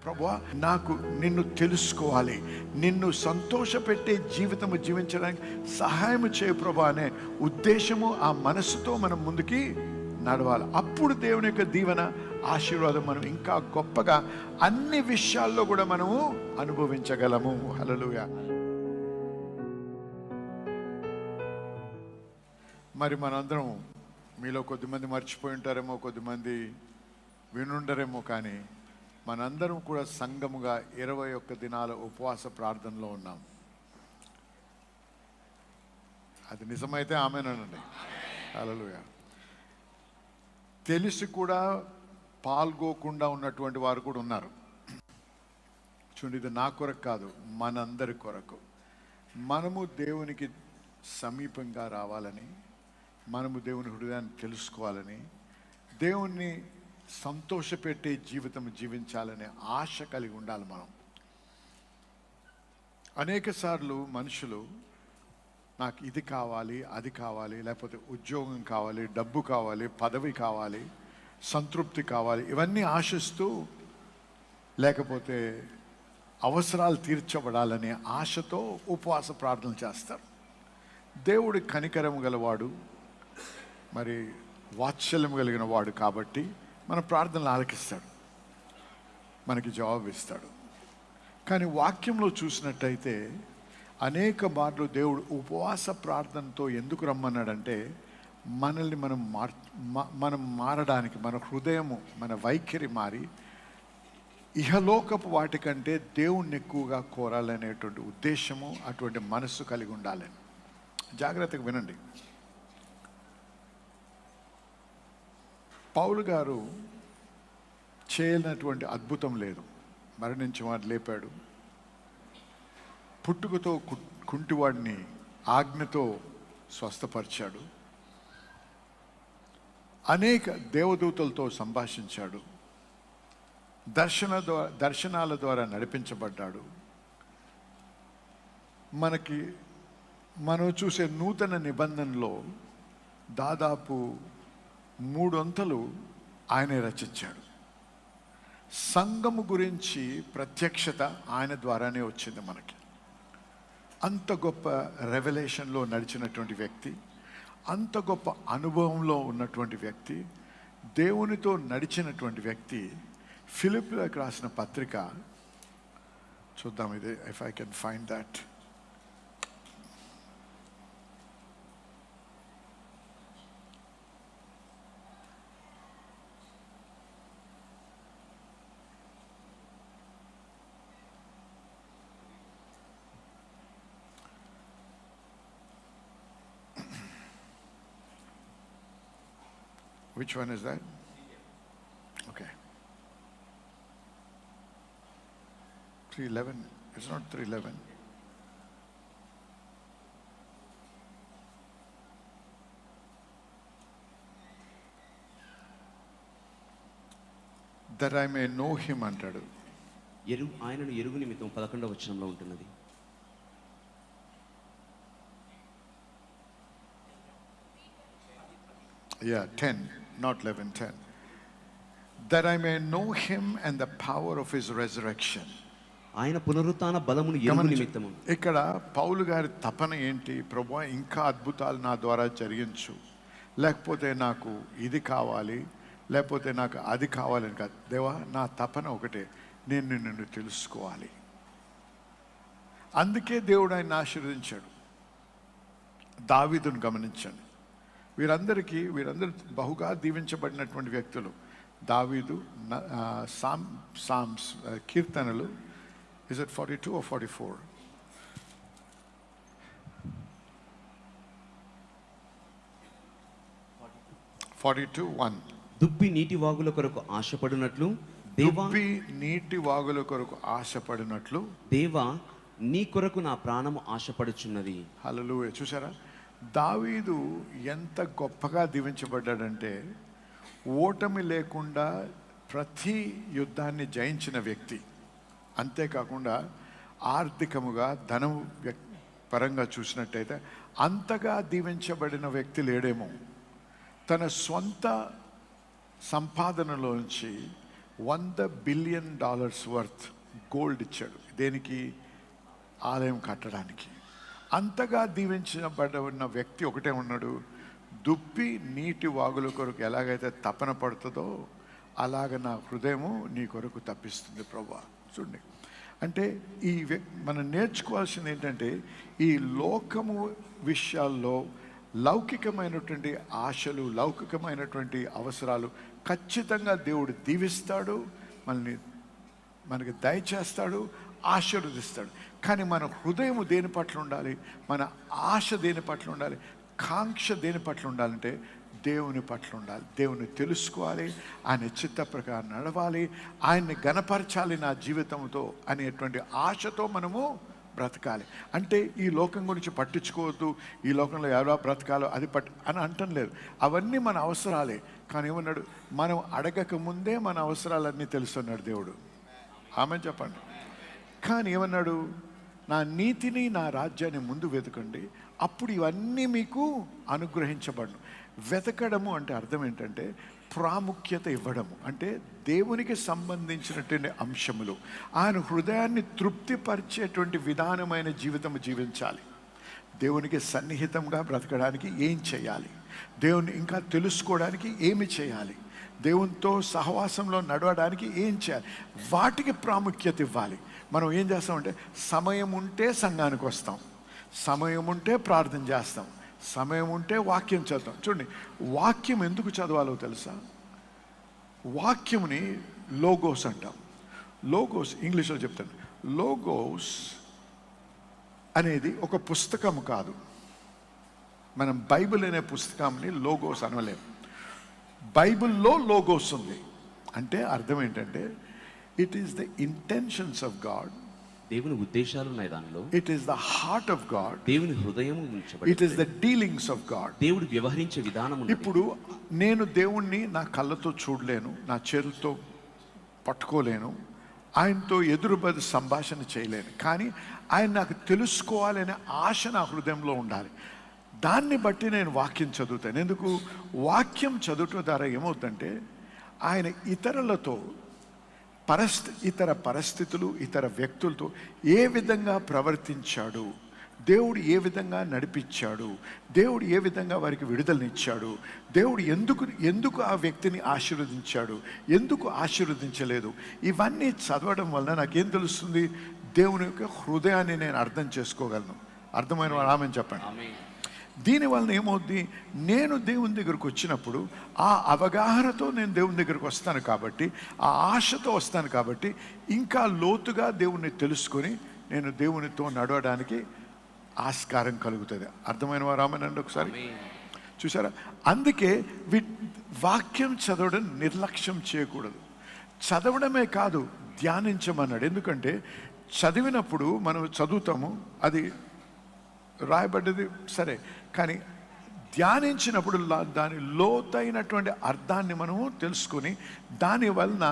ప్రభువా, నాకు నిన్ను తెలుసుకోవాలి, నిన్ను సంతోషపెట్టే జీవితము జీవించడానికి సహాయం చేయ ప్రభువా అనే ఉద్దేశము, ఆ మనసుతో మనం ముందుకి నడవాలి. అప్పుడు దేవుని యొక్క దీవెన, ఆశీర్వాదం మనం ఇంకా గొప్పగా అన్ని విషయాల్లో కూడా మనము అనుభవించగలము. హల్లెలూయా. మరి మనందరం, మీలో కొద్దిమంది మర్చిపోయి ఉంటారేమో, కొద్దిమంది వినుండరేమో, కానీ మనందరం కూడా సంఘముగా 21 దినాల ఉపవాస ప్రార్థనలో ఉన్నాం. అది నిజమైతే ఆమేనండి. హల్లెలూయా. తెలిసి కూడా పాల్గొకుండా ఉన్నటువంటి వారు కూడా ఉన్నారు. చూడండి, ఇది నా కొరకు కాదు, మనందరి కొరకు. మనము దేవునికి సమీపంగా రావాలని, మనము దేవుని హృదయాన్ని తెలుసుకోవాలని, దేవుణ్ణి సంతోషపెట్టే జీవితం జీవించాలనే ఆశ కలిగి ఉండాలి. మనం అనేక సార్లు మనుషులు నాకు ఇది కావాలి, అది కావాలి, లేకపోతే ఉద్యోగం కావాలి, డబ్బు కావాలి, పదవి కావాలి, సంతృప్తి కావాలి, ఇవన్నీ ఆశిస్తూ, లేకపోతే అవసరాలు తీర్చబడాలనే ఆశతో ఉపవాస ప్రార్థన చేస్తారు. దేవుడి కనికరం గలవాడు, మరి వాత్సల్యం కలిగిన వాడు కాబట్టి మన ప్రార్థనలు ఆలకిస్తాడు, మనకి జవాబు ఇస్తాడు. కానీ వాక్యంలో చూసినట్టయితే అనేక మార్లు దేవుడు ఉపవాస ప్రార్థనతో ఎందుకు రమ్మన్నాడంటే, మనల్ని మనం మారడానికి, మన హృదయము, మన వైఖరి మారి ఇహలోకపు వాటికంటే దేవుణ్ణి ఎక్కువగా కోరాలనేటువంటి ఉద్దేశము, అటువంటి మనస్సు కలిగి ఉండాలని. జాగ్రత్తగా వినండి. పౌలు గారు చేయనటువంటి అద్భుతం లేదు. మరణించి వాడు లేపాడు, పుట్టుకతో కుంటివాడిని ఆజ్ఞతో స్వస్థపరిచాడు, అనేక దేవదూతలతో సంభాషించాడు, దర్శనాల ద్వారా నడిపించబడ్డాడు. మనం చూసే నూతన నిబంధనలో దాదాపు 3 ఆయనే రచించాడు. సంఘము గురించి ప్రత్యక్షత ఆయన ద్వారానే వచ్చింది మనకి. అంత గొప్ప రెవల్యూషన్లో నడిచినటువంటి వ్యక్తి, అంత గొప్ప అనుభవంలో ఉన్నటువంటి వ్యక్తి, దేవునితో నడిచినటువంటి వ్యక్తి. ఫిలిప్పీలకు రాసిన పత్రిక చూద్దాం. ఇది if I can find that. Which one is that? Okay. 3:11. It's not 3:11. That I may know him అంటాడు. ఆయనను ఎరుగు నిమిత్తం 11వ వచనంలో ఉంటున్నది. Yeah, 10, not 11, 10. That I may know him and the power of his resurrection. ఆయన పునరుత్థాన బలమును ఎరుగు నిమిత్తము. ఇక్కడ పౌలు గారి తపన ఏంటి? ప్రభువా, ఇంకా అద్భుతాలు నా ద్వారా జరిగించు, లేకపోతే నాకు ఇది కావాలి, లేకపోతే నాకు అది కావాలని కాదు. దేవా, నా తపన ఒకటే, నేను నిన్ను తెలుసుకోవాలి. అందుకే దేవుడు ఆయన ఆశీర్వదించాడు. దావీదును గమనించండి. వీరందరూ బహుగా దీవించబడినటువంటి వ్యక్తులు. దావీదు, సామ్స్, కీర్తనలు. Is it 42 or 44? 42:1. దుబ్బి నీటి వాగుల కొరకు ఆశపడినట్లు, దేవా నీ కొరకు నా ప్రాణము ఆశపడుచున్నది. హల్లెలూయా. చూసారా, దావీదు ఎంత గొప్పగా దీవించబడ్డాడంటే, ఓటమి లేకుండా ప్రతి యుద్ధాన్ని జయించిన వ్యక్తి. అంతేకాకుండా ఆర్థికముగా, ధనం పరంగా చూసినట్టయితే అంతగా దీవించబడిన వ్యక్తి లేడేమో. తన సొంత సంపాదనలోంచి $100 బిలియన్ వర్త్ గోల్డ్ ఇచ్చాడు. దేనికి? ఆలయం కట్టడానికి. అంతగా దీవించబడిన వ్యక్తి ఒకటే ఉన్నాడు, దుప్పి నీటి వాగుల కొరకు ఎలాగైతే తపన పడుతుందో అలాగ నా హృదయము నీ కొరకు తప్పిస్తుంది ప్రభువా. చూడండి, అంటే మనం నేర్చుకోవాల్సింది ఏంటంటే, ఈ లోకము విషయాల్లో లౌకికమైనటువంటి ఆశలు, లౌకికమైనటువంటి అవసరాలు ఖచ్చితంగా దేవుడు దీవిస్తాడు, మనకి దయచేస్తాడు, ఆశీర్వదిస్తాడు. కానీ మన హృదయం దేని పట్ల ఉండాలి? మన ఆశ దేని పట్ల ఉండాలి? కాంక్ష దేని పట్ల ఉండాలంటే దేవుని పట్ల ఉండాలి. దేవుని తెలుసుకోవాలి, ఆయన చిత్త ప్రకారం నడవాలి, ఆయన్ని గణపరచాలి నా జీవితంతో అనేటువంటి ఆశతో మనము బ్రతకాలి. అంటే ఈ లోకం గురించి పట్టించుకోవద్దు, ఈ లోకంలో ఎలా బ్రతకాలో అది అని అంటం లేదు. అవన్నీ మన అవసరాలే. కానీ ఏమన్నాడు? మనం అడగక ముందే మన అవసరాలన్నీ తెలుసున్నాడు దేవుడు. ఆమె చెప్పండి. కానీ ఏమన్నాడు? నా నీతిని నా రాజ్యాన్ని ముందు వెతకండి, అప్పుడు ఇవన్నీ మీకు అనుగ్రహించబడను. వెతకడము అంటే అర్థం ఏంటంటే ప్రాముఖ్యత ఇవ్వడము. అంటే దేవునికి సంబంధించినటువంటి అంశములు, ఆయన హృదయాన్ని తృప్తిపరిచేటువంటి విధానమైన జీవితం జీవించాలి. దేవునికి సన్నిహితంగా బ్రతకడానికి ఏం చేయాలి, దేవుని ఇంకా తెలుసుకోవడానికి ఏమి చేయాలి, దేవునితో సహవాసంలో నడవడానికి ఏం చేయాలి, వాటికి ప్రాముఖ్యత ఇవ్వాలి. మనం ఏం చేస్తామంటే సమయం ఉంటే సంఘానికి వస్తాం, సమయం ఉంటే ప్రార్థన చేస్తాం, సమయం ఉంటే వాక్యం చదువుతాం. చూడండి, వాక్యం ఎందుకు చదవాలో తెలుసా? వాక్యముని లోగోస్ అంటాం. లోగోస్ ఇంగ్లీష్లో చెప్తాను. లోగోస్ అనేది ఒక పుస్తకం కాదు. మనం బైబిల్ అనే పుస్తకాన్ని లోగోస్ అనలేము. బైబిల్లో లోగోస్ ఉంది అంటే అర్థం ఏంటంటే it is the intentions of God. దేవుని ఉద్దేశాలు ఉన్నాయి దానిలో. It is the heart of God. దేవుని హృదయం ఉంచబడింది. It is the dealings of God. దేవుడు వ్యవహరించే విధానం. ఇప్పుడు నేను దేవుణ్ణి నా కళ్ళతో చూడలేను, నా చేతులతో పట్టుకోలేను, ఆయనతో ఎదురుబది సంభాషణ చేయలేను. కానీ ఆయన నాకు తెలుసుకోవాలనే ఆశ నా హృదయంలో ఉండాలి. దాన్ని బట్టి నేను వాక్యం చదువుతాను. ఎందుకు? వాక్యం చదువుట ద్వారా ఏమవుతుందంటే ఆయన ఇతరులతో ఇతర పరిస్థితులు, ఇతర వ్యక్తులతో ఏ విధంగా ప్రవర్తించాడు, దేవుడు ఏ విధంగా నడిపించాడు, దేవుడు ఏ విధంగా వారికి విడుదలనిచ్చాడు, దేవుడు ఎందుకు ఆ వ్యక్తిని ఆశీర్వదించాడు, ఎందుకు ఆశీర్వదించలేదు, ఇవన్నీ చదవడం వలన నాకేం తెలుస్తుంది? దేవుని యొక్క హృదయాన్ని నేను అర్థం చేసుకోగలను. అర్థమైన వాళ్ళు ఆమెను చెప్పండి. దీనివలన ఏమవుద్ది? నేను దేవుని దగ్గరకు వచ్చినప్పుడు ఆ అవగాహనతో నేను దేవుని దగ్గరకు వస్తాను కాబట్టి, ఆ ఆశతో వస్తాను కాబట్టి, ఇంకా లోతుగా దేవుణ్ణి తెలుసుకొని నేను దేవునితో నడవడానికి ఆస్కారం కలుగుతుంది. అర్థమైన వారు ఆమెనండి ఒకసారి చూసారా? అందుకే వాక్యం చదవడం నిర్లక్ష్యం చేయకూడదు. చదవడమే కాదు, ధ్యానించమన్నాడు. ఎందుకంటే చదివినప్పుడు మనం చదువుతాము, అది రాయబడ్డది సరే, కానీ ధ్యానించినప్పుడు దాని లోతైనటువంటి అర్థాన్ని మనము తెలుసుకొని దాని వలన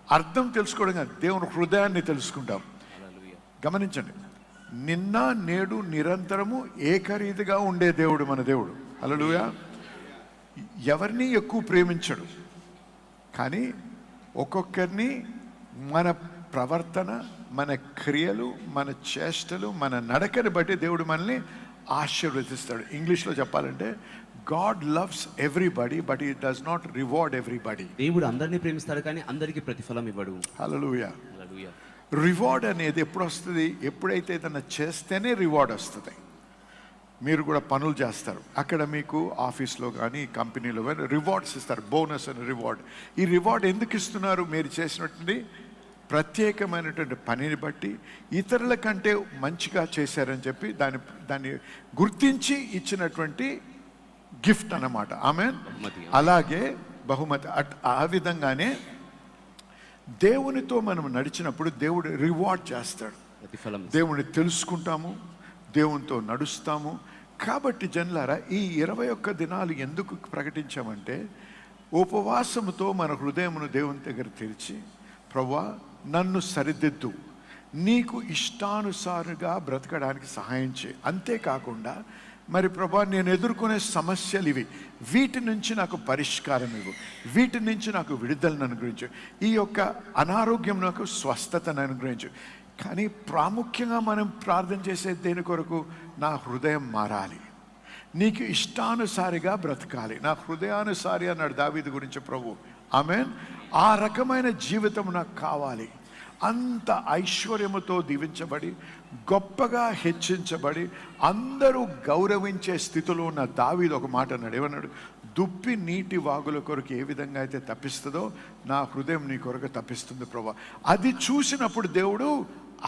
అర్థం తెలుసుకోవడం కాదు, దేవుని హృదయాన్ని తెలుసుకుంటాం. గమనించండి, నిన్న నేడు నిరంతరము ఏకరీతిగా ఉండే దేవుడు మన దేవుడు. హల్లెలూయా. ఎవరిని ఎక్కువ ప్రేమించడు, కానీ ఒక్కొక్కరిని మన ప్రవర్తన, మన క్రియలు, మన చేష్టలు, మన నడకని బట్టి దేవుడు మనల్ని ఆశీర్వదిస్తాడు. ఇంగ్లీష్లో చెప్పాలంటే God loves everybody but he does not reward everybody. దేవుడు అందరినీ ప్రేమిస్తాడు కానీ అందరికీ ప్రతిఫలం ఇవ్వడు. హల్లెలూయా. హల్లెలూయా. రివార్డ్ అనేది ఎప్పుడు వస్తుంది? ఎప్పుడైతే ఏదైనా చేస్తేనే రివార్డ్ వస్తుంది. మీరు కూడా పనులు చేస్తారు, అక్కడ మీకు ఆఫీస్లో కానీ కంపెనీలో కానీ రివార్డ్స్ ఇస్తారు, బోనస్ అని రివార్డ్. ఈ రివార్డ్ ఎందుకు ఇస్తున్నారు? మీరు చేసినటువంటి ప్రత్యేకమైనటువంటి పనిని బట్టి, ఇతరుల కంటే మంచిగా చేశారని చెప్పి దాన్ని గుర్తించి ఇచ్చినటువంటి గిఫ్ట్ అన్నమాట. ఆమేన్. అలాగే బహుమతి. ఆ విధంగానే దేవునితో మనం నడిచినప్పుడు దేవుడు రివార్డ్ చేస్తాడు. దేవుని తెలుసుకుంటాము, దేవునితో నడుస్తాము. కాబట్టి జనులారా, ఈ 21 దినాలు ఎందుకు ప్రకటించామంటే ఉపవాసముతో మన హృదయమును దేవుని దగ్గర తెరిచి, ప్రభువా నన్ను సరిదిద్దు, నీకు ఇష్టానుసారంగా బ్రతకడానికి సహాయం చేయి. అంతేకాకుండా మరి ప్రభా నేను ఎదుర్కొనే సమస్యలు ఇవి, వీటి నుంచి నాకు పరిష్కారం ఇవ్వు, వీటి నుంచి నాకు విడుదలను అనుగ్రహించు, ఈ యొక్క అనారోగ్యం నాకు స్వస్థతను అనుగ్రహించు. కానీ ప్రాముఖ్యంగా మనం ప్రార్థన చేసే దేని కొరకు? నా హృదయం మారాలి, నీకు ఇష్టానుసారిగా బ్రతకాలి, నా హృదయానుసారి అన్నాడు దావీదు గురించి ప్రభు. ఆమేన్. ఆ రకమైన జీవితం నాకు కావాలి. అంత ఐశ్వర్యముతో దీవించబడి, గొప్పగా హెచ్చించబడి, అందరూ గౌరవించే స్థితిలో ఉన్న దావీదు ఒక మాట అన్నాడు. ఏమన్నాడు? దుప్పి నీటి వాగుల కొరకు ఏ విధంగా అయితే తప్పిస్తుందో నా హృదయం నీ కొరకు తప్పిస్తుంది ప్రభా. అది చూసినప్పుడు దేవుడు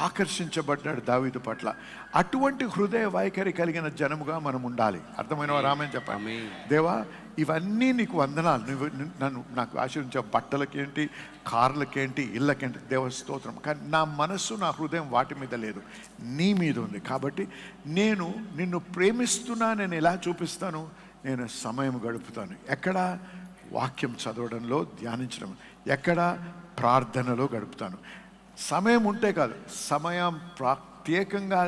ఆకర్షించబడ్డాడు దావీదు పట్ల. అటువంటి హృదయ వైఖరి కలిగిన జనముగా మనం ఉండాలి. అర్థమైన రామని చెప్పండి. దేవా, ఇవన్నీ నీకు వందనాలు, నువ్వు నాకు ఆశీర్వించే బట్టలకేంటి, కార్లకేంటి, ఇళ్ళకేంటి, దేవ స్తోత్రం. కానీ నా మనస్సు, నా హృదయం వాటి మీద లేదు, నీ మీద ఉంది. కాబట్టి నేను నిన్ను ప్రేమిస్తున్నా, నేను ఎలా చూపిస్తాను? నేను సమయం గడుపుతాను. ఎక్కడ? వాక్యం చదవడంలో, ధ్యానించడం. ఎక్కడ? ప్రార్థనలో గడుపుతాను. సమయం ఉంటే కాదు, సమయం ప్రత్యేకంగా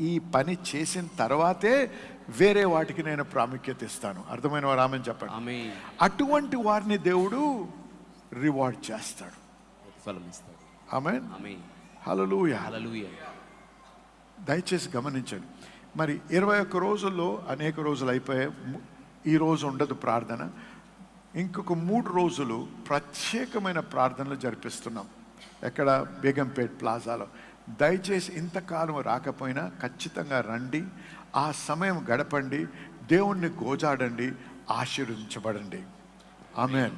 ఈ పని చేసిన తర్వాతే వేరే వాటికి నేను ప్రాముఖ్యత ఇస్తాను. అర్థమైన వారు ఆమెను చెప్పండి. అటువంటి వారిని దేవుడు రివార్డ్ చేస్తాడు, ఆమేన్. హల్లెలూయా. దయచేసి గమనించండి. మరి 21 రోజుల్లో అనేక రోజులు అయిపోయాయి. ఈ రోజు ఉండదు ప్రార్థన. ఇంకొక 3 రోజులు ప్రత్యేకమైన ప్రార్థనలు జరిపిస్తున్నాం. ఎక్కడ? బేగంపేట్ ప్లాజాలో. దయచేసి ఇంతకాలం రాకపోయినా ఖచ్చితంగా రండి, ఆ సమయం గడపండి, దేవుణ్ణి గోజాడండి, ఆశీర్వదించబడండి. ఆమేన్.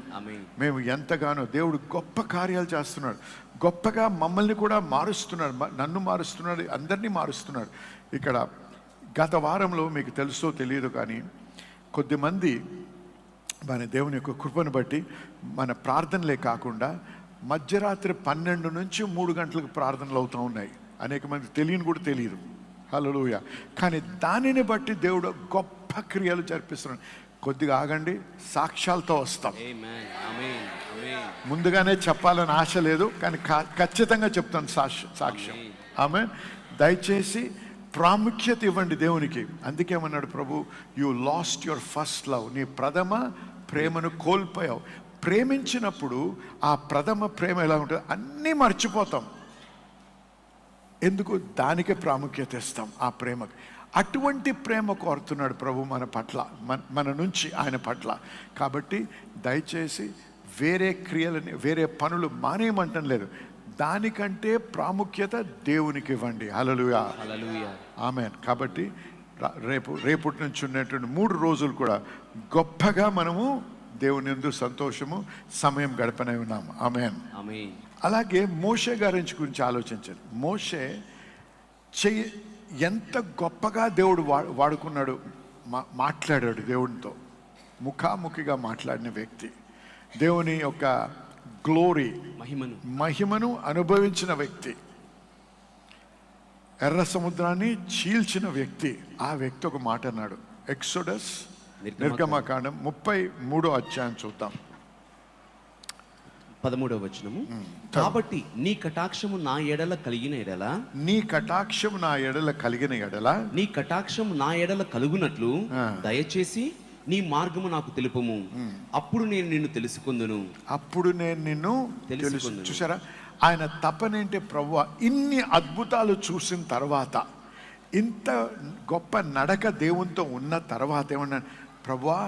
మేము ఎంతగానో దేవుడు గొప్ప కార్యాలు చేస్తున్నాడు, గొప్పగా మమ్మల్ని కూడా మారుస్తున్నాడు, నన్ను మారుస్తున్నాడు, అందరినీ మారుస్తున్నాడు. ఇక్కడ గత వారంలో మీకు తెలుసో తెలియదు కానీ కొద్దిమంది మన దేవుని యొక్క కృపను బట్టి మన ప్రార్థనలే కాకుండా మధ్యరాత్రి 12 నుంచి 3 గంటలకు ప్రార్థనలు అవుతూ ఉన్నాయి. అనేక మంది తెలియని కూడా తెలియదు. హల్లెలూయా. కానీ దానిని బట్టి దేవుడు గొప్ప క్రియలు జరిపిస్తున్నాడు. కొద్దిగా ఆగండి, సాక్ష్యాలతో వస్తాం. ముందుగానే చెప్పాలని ఆశ లేదు, కానీ ఖచ్చితంగా చెప్తాను సాక్ష్యం. ఆమేన్. దయచేసి ప్రాముఖ్యత ఇవ్వండి దేవునికి. అందుకేమన్నాడు ప్రభు, you lost your first love. నీ ప్రథమ ప్రేమను కోల్పోయావు. ప్రేమించినప్పుడు ఆ ప్రథమ ప్రేమ ఎలా ఉంటుంది? అన్నీ మర్చిపోతాం. ఎందుకు? దానికే ప్రాముఖ్యత ఇస్తాం, ఆ ప్రేమకు. అటువంటి ప్రేమ కోరుతున్నాడు ప్రభు మన పట్ల, మన నుంచి ఆయన పట్ల. కాబట్టి దయచేసి వేరే క్రియలని, వేరే పనులు మానేయమంటం లేదు, దానికంటే ప్రాముఖ్యత దేవునికి ఇవ్వండి. హల్లెలూయా. ఆమేన్. కాబట్టి రేపటి నుంచి ఉన్నటువంటి 3 రోజులు కూడా గొప్పగా మనము దేవుని యందు సంతోషము, సమయం గడపనే ఉన్నాము. ఆమేన్. అలాగే మోషే గారి గురించి ఆలోచించండి. మోషే ఎంత గొప్పగా దేవుడు వాడుకున్నాడు, మాట్లాడాడు దేవునితో, ముఖాముఖిగా మాట్లాడిన వ్యక్తి, దేవుని యొక్క గ్లోరీ, మహిమను అనుభవించిన వ్యక్తి, ఎర్ర సముద్రాన్ని చీల్చిన వ్యక్తి. ఆ వ్యక్తి ఒక మాట అన్నాడు. ఎక్సోడస్, నిర్గమకాండం 33వ అధ్యాయం చూద్దాం. 13వ వచనము. కాబట్టి నీ కటాక్షము నా ఎడల కలిగిన ఎడల, నీ కటాక్షము నా ఎడల కలిగిన ఎడల, నీ కటాక్షము నా ఎడల కలుగునట్లు దయచేసి నీ మార్గము నాకు తెలుపుము, అప్పుడు నేను నిన్ను తెలుసుకుందును. అప్పుడు నేను నిన్ను తెలుసుకుందును. చూసారా ఆయన తపనేంటే? ప్రభువా, ఇన్ని అద్భుతాలు చూసిన తర్వాత, ఇంత గొప్ప నడక దేవునితో ఉన్న తర్వాత ఏమన్నాను? ప్రభువా,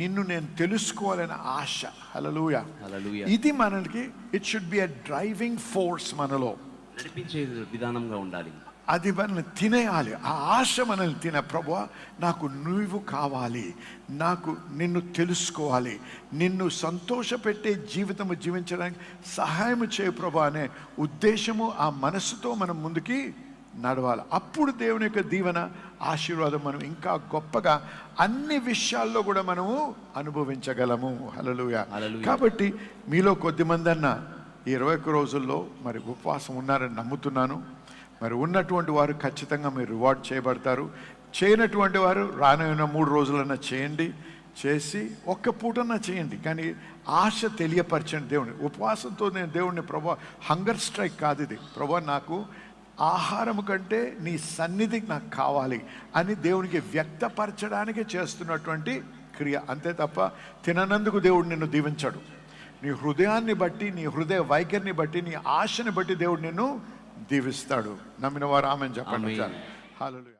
నిన్ను నేను తెలుసుకోవాలనే ఆశ. హల్లెలూయా. ఇది మనకి, it should be a driving force, మనలో నడిపించే విధానంగా ఉండాలి. అది మనల్ని తినేయాలి, ఆ ఆశ మనల్ని తినే. ప్రభువా, నాకు నువ్వు కావాలి, నాకు నిన్ను తెలుసుకోవాలి, నిన్ను సంతోషపెట్టే జీవితము జీవించడానికి సహాయం చేయ ప్రభువా అనే ఉద్దేశము, ఆ మనసుతో మనం ముందుకి నడవాలి. అప్పుడు దేవుని యొక్క దీవెన, ఆశీర్వాదం మనం ఇంకా గొప్పగా అన్ని విషయాల్లో కూడా మనము అనుభవించగలము. హల్లెలూయా. కాబట్టి మీలో కొద్దిమంది అన్న ఈ 21 రోజుల్లో మరి ఉపవాసం ఉన్నారని నమ్ముతున్నాను. మరి ఉన్నటువంటి వారు ఖచ్చితంగా మీరు రివార్డ్ చేయబడతారు. చేయనటువంటి వారు రానున్న 3 రోజులన్నా చేయండి. చేసి ఒక్క పూటన్నా చేయండి, కానీ ఆశ తెలియపరచండి దేవుని. ఉపవాసంతో నేను దేవుడిని, ప్రభా, హంగర్ స్ట్రైక్ కాదు ఇది, ప్రభా నాకు ఆహారం కంటే నీ సన్నిధి నాకు కావాలి అని దేవునికి వ్యక్తపరచడానికి చేస్తున్నటువంటి క్రియ, అంతే తప్ప తిననందుకు దేవుడు నిన్ను దీవించాడు. నీ హృదయాన్ని బట్టి, నీ హృదయ వైఖరిని బట్టి, నీ ఆశని బట్టి దేవుడు నిన్ను దీవిస్తాడు. నమ్మిన వారు ఆమేన్ చెప్పండి. ఆమేన్. హల్లెలూయా.